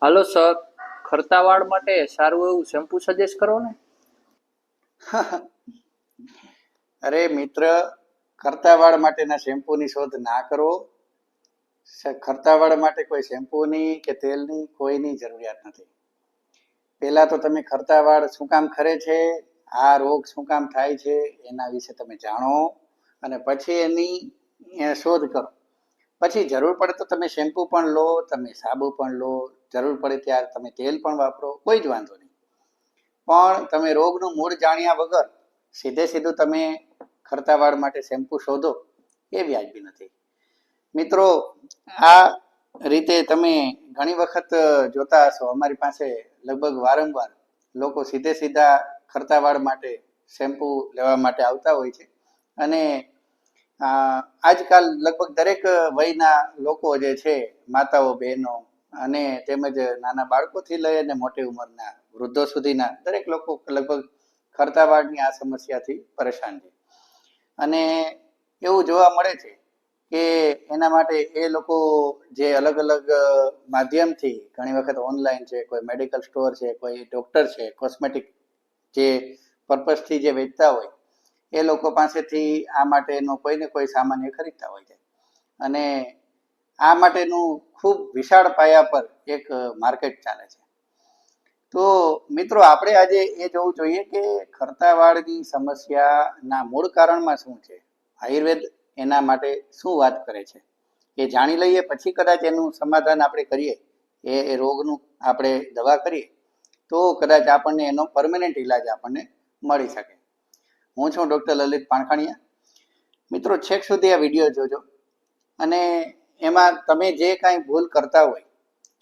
Hello sir, ખરતા વાળ માટે સારું એવું શેમ્પુ સજેસ્ટ કરો ને. અરે મિત્ર, ખરતા વાળ માટેના શેમ્પૂની શોધ ના કરો. ખરતા વાળ માટે કોઈ શેમ્પૂની કે તેલની કોઈની જરૂરિયાત નથી. પહેલા તો તમે ખરતા વાળ શું કામ ખરે છે, આ રોગ શું કામ થાય છે એના વિશે તમે જાણો અને પછી એની શોધ કરો. પછી જરૂર પડે તો તમે શેમ્પુ પણ લો, તમે સાબુ પણ લો, જરૂર પડે ત્યારે તમે તેલ પણ વાપરો, કોઈ જ વાંધો નહીં. પણ તમે રોગનું મૂળ જાણ્યા વગર સીધું તમે ખરતા વાળ માટે શેમ્પુ શોધો એ વ્યાજબી નથી. મિત્રો, આ રીતે તમે ઘણી વખત જોતા હશો, અમારી પાસે લગભગ વારંવાર લોકો સીધા ખરતા વાળ માટે શેમ્પુ લેવા માટે આવતા હોય છે. અને આજકાલ લગભગ દરેક વયના લોકો જે છે, માતાઓ, બહેનો અને તેમજ નાના બાળકોથી લઈ અને મોટી ઉંમરના વૃદ્ધો સુધીના દરેક લોકો લગભગ ખરતા વાળની આ સમસ્યાથી પરેશાન છે. અને એવું જોવા મળે છે કે એના માટે એ લોકો જે અલગ અલગ માધ્યમથી, ઘણી વખત ઓનલાઈન છે, કોઈ મેડિકલ સ્ટોર છે, કોઈ ડોક્ટર છે, કોસ્મેટિક જે પર્પઝથી જે વેચતા હોય એ લોકો પાસેથી આ માટેનો કોઈ ને કોઈ સામાન એ ખરીદતા હોય છે. અને આ માટેનું ખૂબ વિશાળ પાયા પર એક માર્કેટ ચાલે છે. તો મિત્રો, આપણે આજે એ જોવું જોઈએ કે ખરતા વાળની સમસ્યાના મૂળ કારણમાં શું છે, આયુર્વેદ એના માટે શું વાત કરે છે એ જાણી લઈએ. પછી કદાચ એનું સમાધાન આપણે કરીએ, એ રોગનું આપણે દવા કરીએ તો કદાચ આપણને એનો પરમેનન્ટ ઇલાજ આપણને મળી શકે. હું છું ડૉક્ટર લલિત પાણખાણીયા. મિત્રો, છેક સુધી આ વિડીયો જોજો અને એમાં તમે જે કાંઈ ભૂલ કરતા હોય,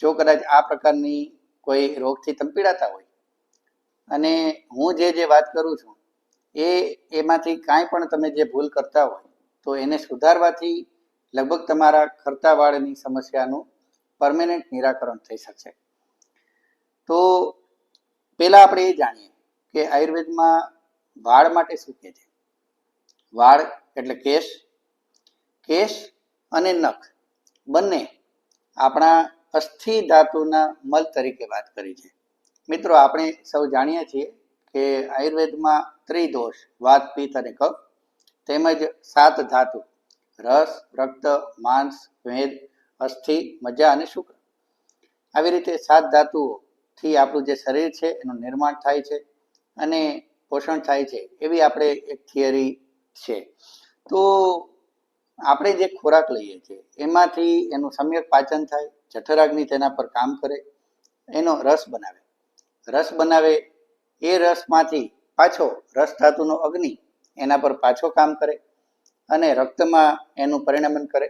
જો કદાચ આ પ્રકારની કોઈ રોગથી તમે પીડાતા હોય અને હું જે વાત કરું છું એમાંથી કાંઈ પણ તમે જે ભૂલ કરતા હોય તો એને સુધારવાથી લગભગ તમારા ખરતા વાળની સમસ્યાનું પરમેનન્ટ નિરાકરણ થઈ શકશે. તો પહેલાં આપણે એ જાણીએ કે આયુર્વેદમાં વાળ માટે શું કહે છે. વાળ એટલે કેશ અને નખ બંને આપણા અસ્થિ ધાતુના મલ તરીકે વાત કરી છે. મિત્રો, આપણે સૌ જાણીએ છીએ કે આયુર્વેદમાં ત્રિદોષ, વાત, પિત્ત અને કફ, તેમજ 7 ધાતુ, રસ, રક્ત, માંસ, મેદ, અસ્થિ, મજ્જા અને શુક્ર. આવી રીતે 7 ધાતુઓથી આપણું જે શરીર છે એનું નિર્માણ થાય છે અને પોષણ થાય છે, એવી આપણે એક થિયરી છે. તો આપણે જે ખોરાક લઈએ છીએ એમાંથી એનું સમ્યક પાચન થાય, જઠરાગ્નિ તેના પર કામ કરે, એનો રસ બનાવે, એ રસમાંથી પાછો રસ ધાતુનો અગ્નિ એના પર પાછો કામ કરે અને રક્તમાં એનું પરિણમન કરે.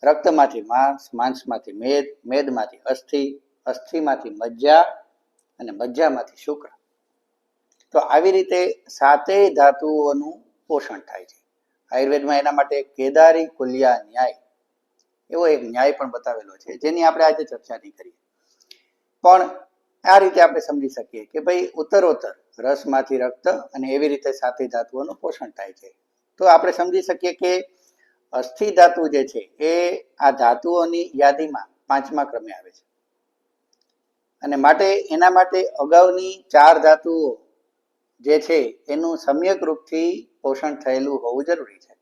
રક્તમાંથી માંસ, માંસમાંથી મેદ, મેદમાંથી અસ્થિ, અસ્થિમાંથી મજ્જા અને મજ્જામાંથી શુક્ર. તો આવી રીતે 7 ધાતુઓનું પોષણ થાય છે. આયુર્વેદમાં એના માટે કેદારી કુલ્યા ન્યાય એવો એક ન્યાય પણ બતાવેલો છે, જેની આપણે આજે ચર્ચા નહીં કરીએ. પણ આ રીતે આપણે સમજી શકીએ કે ભાઈ ઉત્તરોત્તર રસમાંથી રક્ત અને એવી રીતે 7 ધાતુઓનું પોષણ થાય છે. તો આપણે સમજી શકીએ કે અસ્થિ ધાતુ જે છે એ આ ધાતુઓની યાદીમાં 5મા ક્રમે આવે છે અને માટે એના માટે અગાઉની 4 ધાતુઓ જે છે એનું સમ્યક રૂપથી પોષણ થયેલું હોવું જરૂરી છે.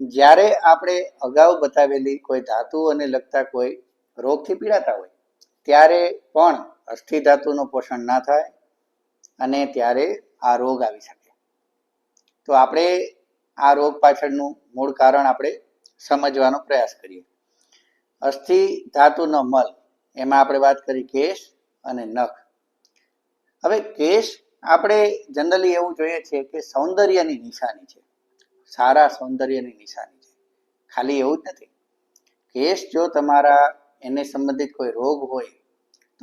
જ્યારે આપણે અગાઉ બતાવેલી કોઈ ધાતુઓને લગતા કોઈ રોગથી પીડાતા હોય ત્યારે પણ અસ્થિ ધાતુનું પોષણ ના થાય અને ત્યારે આ રોગ આવી શકે. તો આપણે આ રોગ પાછળનું મૂળ કારણ આપણે સમજવાનો પ્રયાસ કરીએ. અસ્થિ ધાતુનો મલ, એમાં આપણે વાત કરી કેશ અને નખ. હવે કેશ આપણે જનરલી એવું જોઈએ છીએ કે સૌંદર્યની નિશાની છે, સારા સૌંદર્યની નિશાની છે. ખાલી એવું જ નથી. કેશ જો તમારા એને સંબંધિત કોઈ રોગ હોય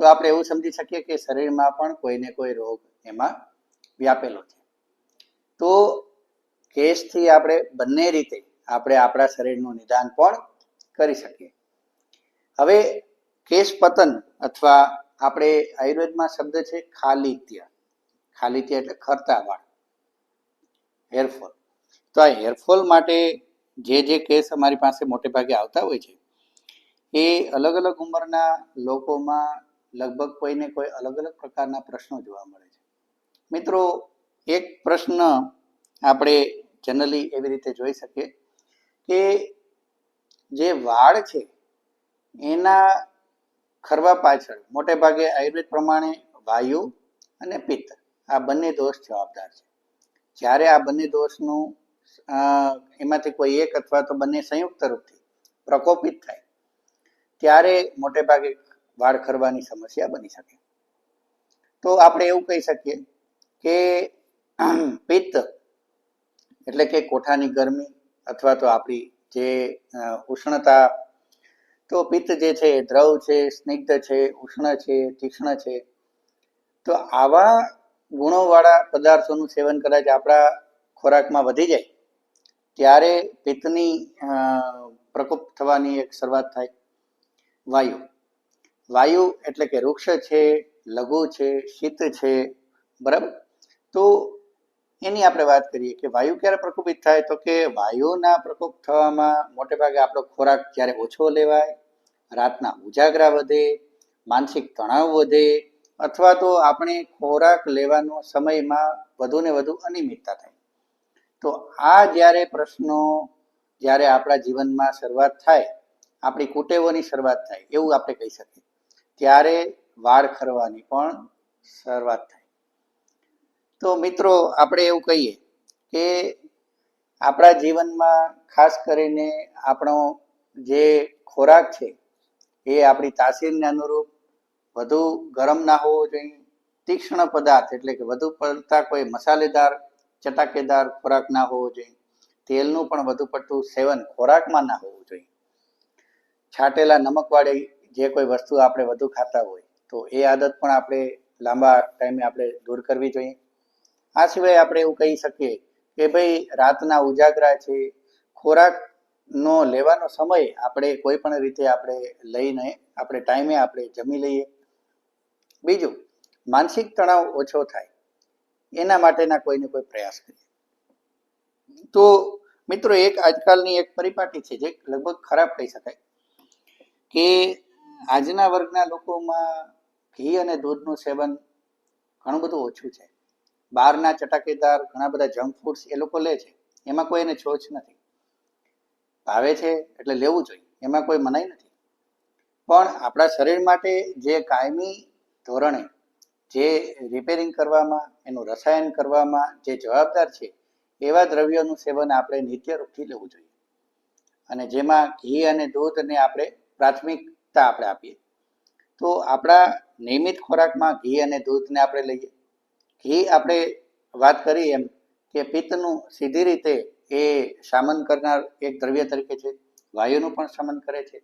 તો આપણે એવું સમજી શકીએ કે શરીરમાં પણ કોઈને કોઈ રોગ એમાં વ્યાપેલો છે. તો કેશથી આપણે બંને રીતે આપણે આપણા શરીરનું નિદાન પણ કરી શકીએ. હવે કેશ પતન અથવા આપણે આયુર્વેદમાં શબ્દ છે ખાલિત્ય એટલે ખરતા વાળ, હેરફોલ. તો આ હેરફોલ માટે જે કેસ અમારી પાસે મોટે ભાગે આવતા હોય છે એ અલગ અલગ ઉંમરના લોકોમાં લગભગ કોઈને કોઈ અલગ અલગ પ્રકારના પ્રશ્નો જોવા મળે છે. મિત્રો, એક પ્રશ્ન આપણે જનરલી એવી રીતે જોઈ શકીએ કે જે વાળ છે એના ખરવા પાછળ મોટે ભાગે આયુર્વેદ પ્રમાણે વાયુ અને પિત્ત આ બંને દોષ જવાબદાર છે. જ્યારે આ બંને દોષનું એમાંથી કોઈ એક અથવા તો બંને સંયુક્ત રૂપથી પ્રકોપિત થાય ત્યારે મોટે ભાગે વાળ ખરવાની સમસ્યા બની શકે. તો આપણે એવું કહી શકીએ કે પિત્ત એટલે કે કોઠાની ગરમી અથવા તો આપણી જે ઉષ્ણતા, તો પિત્ત જે છે એ દ્રવ છે, સ્નિગ્ધ છે, ઉષ્ણ છે, તીક્ષ્ણ છે. તો આવા ગુણોવાળા પદાર્થોનું સેવન કદાચ આપણા ખોરાકમાં વધી જાય ત્યારે પિત્તની પ્રકોપ થવાની એક શરૂઆત થાય. વાયુ, વાયુ એટલે કે વૃક્ષ છે, લઘુ છે, શીત છે, બરાબર. તો એની આપણે વાત કરીએ કે વાયુ ક્યારે પ્રકોપિત થાય, તો કે વાયુના પ્રકોપ થવામાં મોટે ભાગે આપણો ખોરાક જ્યારે ઓછો લેવાય, રાતના ઉજાગરા વધે, માનસિક તણાવ વધે, અથવા તો આપણે ખોરાક લેવાનો સમયમાં વધુ ને વધુ અનિયમિતતા થાય. તો આ જ્યારે પ્રશ્નો જ્યારે આપણા જીવનમાં શરૂઆત થાય, આપણી કુટેવોની શરૂઆત થાય એવું આપણે કહી શકીએ, ત્યારે વાળ ખરવાની પણ શરૂઆત થાય. તો મિત્રો, આપણે એવું કહીએ કે આપણા જીવનમાં ખાસ કરીને આપણો જે ખોરાક છે એ આપણી તાસીરને અનુરૂપ વધુ ગરમ ના હોવો જોઈએ, તીક્ષ્ણ પદાર્થ એટલે કે વધુ પડતા કોઈ મસાલેદાર ચટાકેદાર ખોરાક ના હોવો જોઈએ, તેલનું પણ વધુ પડતું સેવન ખોરાકમાં ના હોવું જોઈએ, છાંટેલા નમકવાળી જે કોઈ વસ્તુ આપણે વધુ ખાતા હોય તો એ આદત પણ આપણે લાંબા ટાઈમે આપણે દૂર કરવી જોઈએ. આ સિવાય આપણે એવું કહી શકીએ કે ભાઈ રાતના ઉજાગરા છે, ખોરાકનો લેવાનો સમય આપણે કોઈ પણ રીતે આપણે લઈને આપણે ટાઈમે આપણે જમી લઈએ. બીજું, માનસિક તણાવ ઓછો થાય એના માટેના કોઈને કોઈ પ્રયાસ કરીએ. તો મિત્રો, એક આજકાલની એક પરિપાટી છે જે લગભગ ખરાબ કહી શકાય કે આજના વર્ગના લોકોમાં ઘી અને દૂધનું સેવન ઘણું બધું ઓછું છે. બહારના ચટાકેદાર ઘણા બધા જંક ફૂડ્સ એ લોકો લે છે, એમાં કોઈ એને છોછ નથી, ભાવે છે એટલે લેવું જોઈએ, એમાં કોઈ મનાઈ નથી. પણ આપણા શરીર માટે જે કાયમી ધોરણે જે રિપેરિંગ કરવામાં, એનું રસાયણ કરવામાં જે જવાબદાર છે એવા દ્રવ્યોનું સેવન આપણે નિત્ય રૂપથી લેવું જોઈએ. અને જેમાં ઘી અને દૂધને આપણે પ્રાથમિકતા આપણે આપીએ. તો આપણા નિયમિત ખોરાકમાં ઘી અને દૂધને આપણે લઈએ. ઘી આપણે વાત કરી એમ કે પિત્તનું સીધી રીતે એ શામન કરનાર એક દ્રવ્ય તરીકે છે, વાયુનું પણ શમન કરે છે.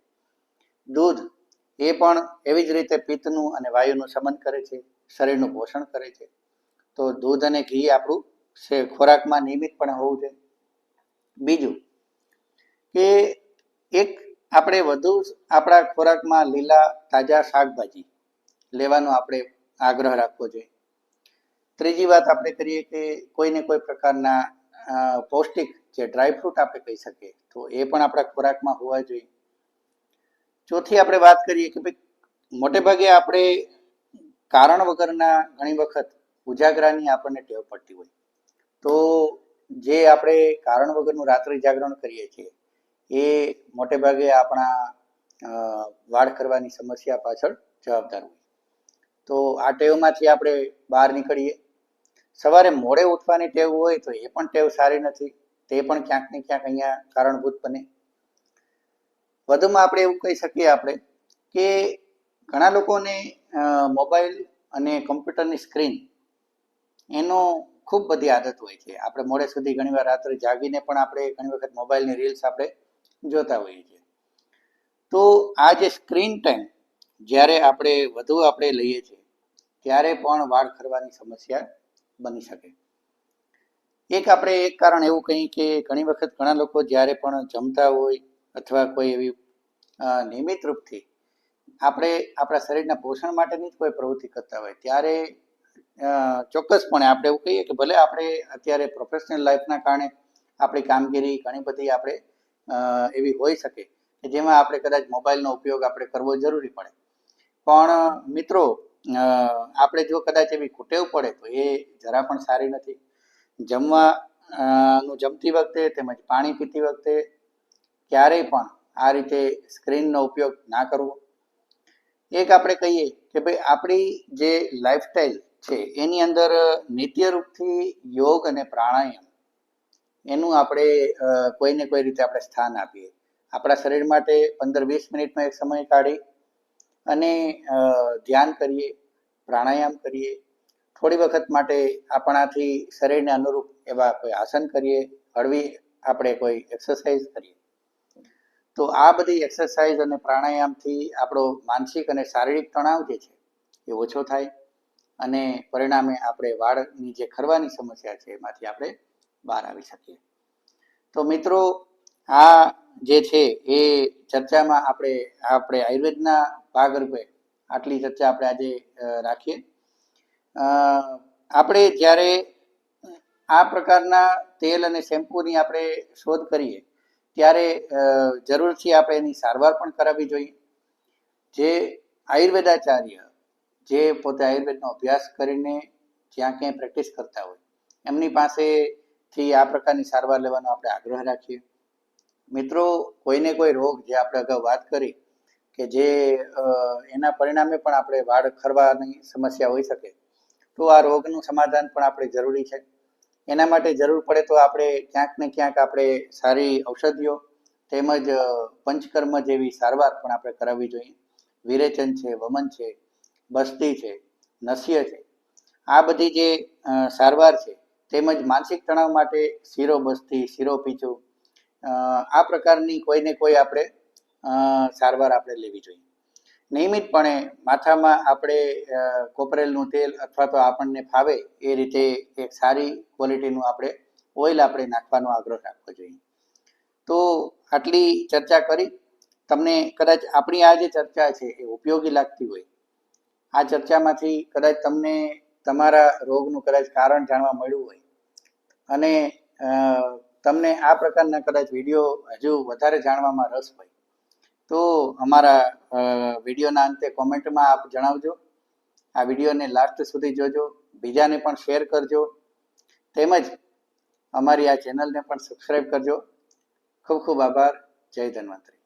દૂધ એ પણ એવી જ રીતે પિત્તનું અને વાયુનું શમન કરે છે, શરીરનું પોષણ કરે છે. તો દૂધ અને ઘી આપણું ખોરાકમાં નિયમિતપણે હોવું જોઈએ. બીજું કે એક આપણે વધુ આપણા ખોરાકમાં લીલા તાજા શાકભાજી લેવાનો આપણે આગ્રહ રાખવો જોઈએ. ત્રીજી વાત આપણે કરીએ કે કોઈને કોઈ પ્રકારના પૌષ્ટિક જે ડ્રાયફ્રૂટ આપણે કહી શકીએ તો એ પણ આપણા ખોરાકમાં હોવા જોઈએ. ચોથી આપણે વાત કરીએ કે ભાઈ મોટે ભાગે આપણે કારણ વગરના ઘણી વખત ઉજાગરાની આપણને ટેવ પડતી હોય, તો જે આપણે કારણ વગરનું રાત્રિ જાગરણ કરીએ છીએ એ મોટે ભાગે આપણા વાળ કરવાની સમસ્યા પાછળ જવાબદાર હોય. તો આ ટેવમાંથી આપણે બહાર નીકળીએ. સવારે મોડે ઉઠવાની ટેવ હોય તો એ પણ ટેવ સારી નથી, તે પણ ક્યાંક ને ક્યાંક અહીંયા કારણભૂત બને. વધુમાં આપણે એવું કહી શકીએ આપણે કે ઘણા લોકોને મોબાઈલ અને કમ્પ્યુટરની સ્ક્રીન એનો ખૂબ બધી આદત હોય છે. આપણે મોડે સુધી ઘણીવાર રાત્રે જાગીને પણ આપણે ઘણી વખત મોબાઈલની રીલ્સ આપણે જોતા હોઈએ છીએ. તો આ જે સ્ક્રીન ટાઈમ જ્યારે આપણે વધુ આપણે લઈએ છીએ ત્યારે પણ વાળ ખરવાની સમસ્યા બની શકે. એક કારણ એવું કહીએ કે ઘણી વખત ઘણા લોકો જ્યારે પણ જમતા હોય અથવા કોઈ એવી નિયમિત રૂપથી આપણે આપણા શરીરના પોષણ માટેની જ કોઈ પ્રવૃત્તિ કરતા હોય ત્યારે ચોક્કસપણે આપણે એવું કહીએ કે ભલે આપણે અત્યારે પ્રોફેશનલ લાઈફના કારણે આપણી કામગીરી ઘણી બધી આપણે એવી હોઈ શકે કે જેમાં આપણે કદાચ મોબાઈલનો ઉપયોગ આપણે કરવો જરૂરી પડે. પણ મિત્રો આપણે જો કદાચ એવી કુટેવ પડે તો એ જરા પણ સારી નથી. નું જમતી વખતે તેમજ પાણી પીતી વખતે ક્યારેય પણ આ રીતે સ્ક્રીનનો ઉપયોગ ના કરવો. એક આપણે કહીએ કે ભાઈ આપણી જે લાઈફસ્ટાઈલ છે એની અંદર નિત્યરૂપથી યોગ અને પ્રાણાયામ એનું આપણે કોઈને કોઈ રીતે આપણે સ્થાન આપીએ. આપણા શરીર માટે 15-20 મિનિટનો એક સમય કાઢી અને ધ્યાન કરીએ, પ્રાણાયામ કરીએ, થોડી વખત માટે આપણાથી શરીરને અનુરૂપ એવા કોઈ આસન કરીએ, હળવી આપણે કોઈ એક્સરસાઇઝ કરીએ. તો આ બધી એક્સરસાઇઝ અને પ્રાણાયામથી આપણો માનસિક અને શારીરિક તણાવ જે છે એ ઓછો થાય અને પરિણામે આપણે વાળની જે ખરવાની સમસ્યા છે એમાંથી આપણે બહાર આવી શકીએ. તો મિત્રો આ જે છે એ ચર્ચામાં આપણે આયુર્વેદના ભાગરૂપે આટલી ચર્ચા આપણે આજે રાખીએ. આપણે જ્યારે આ પ્રકારના તેલ અને શેમ્પૂની આપણે શોધ કરીએ ત્યારે જરૂરથી આપણે એની સારવાર પણ કરાવવી જોઈએ. જે આયુર્વેદાચાર્ય જે પોતે આયુર્વેદનો અભ્યાસ કરીને જ્યાં ક્યાંય પ્રેક્ટિસ કરતા હોય એમની પાસેથી આ પ્રકારની સારવાર લેવાનો આપણે આગ્રહ રાખીએ. મિત્રો કોઈને કોઈ રોગ જે આપણે અગાઉ વાત કરી કે જે એના પરિણામે પણ આપણે વાળ ખરવાની સમસ્યા હોઈ શકે, તો આ રોગનું સમાધાન પણ આપણે જરૂરી છે. એના માટે જરૂર પડે તો આપણે ક્યાંક ને ક્યાંક આપણે સારી ઔષધિઓ તેમજ પંચકર્મ જેવી સારવાર પણ આપણે કરાવવી જોઈએ. વિરેચન છે, વમન છે, બસ્તી છે, નસ્ય છે, આ બધી જે સારવાર છે તેમજ માનસિક તણાવ માટે શિરો બસ્તી, શિરો પીછું, આ પ્રકારની કોઈને કોઈ આપણે સારવાર આપણે લેવી જોઈએ. નિયમિતપણે માથામાં આપણે કોપરેલનું તેલ અથવા તો આપણને ફાવે એ રીતે એક સારી ક્વોલિટીનું આપણે ઓઇલ આપણે નાખવાનો આગ્રહ રાખવો જોઈએ. તો આટલી ચર્ચા કરી. તમને કદાચ આપણી આ જે ચર્ચા છે એ ઉપયોગી લાગતી હોય, આ ચર્ચામાંથી કદાચ તમને તમારા રોગનું કદાચ કારણ જાણવા મળ્યું હોય અને તમને આ પ્રકારના કદાચ વિડીયો હજુ વધારે જાણવામાં રસ હોય તો અમારા વિડીયોના અંતે કોમેન્ટમાં આપ જણાવજો. આ વિડીયોને લાસ્ટ સુધી જોજો, બીજાને પણ શેર કરજો, તેમજ અમારી આ ચેનલને પણ સબસ્ક્રાઈબ કરજો. ખૂબ ખૂબ આભાર. જય ધન્વંતરી.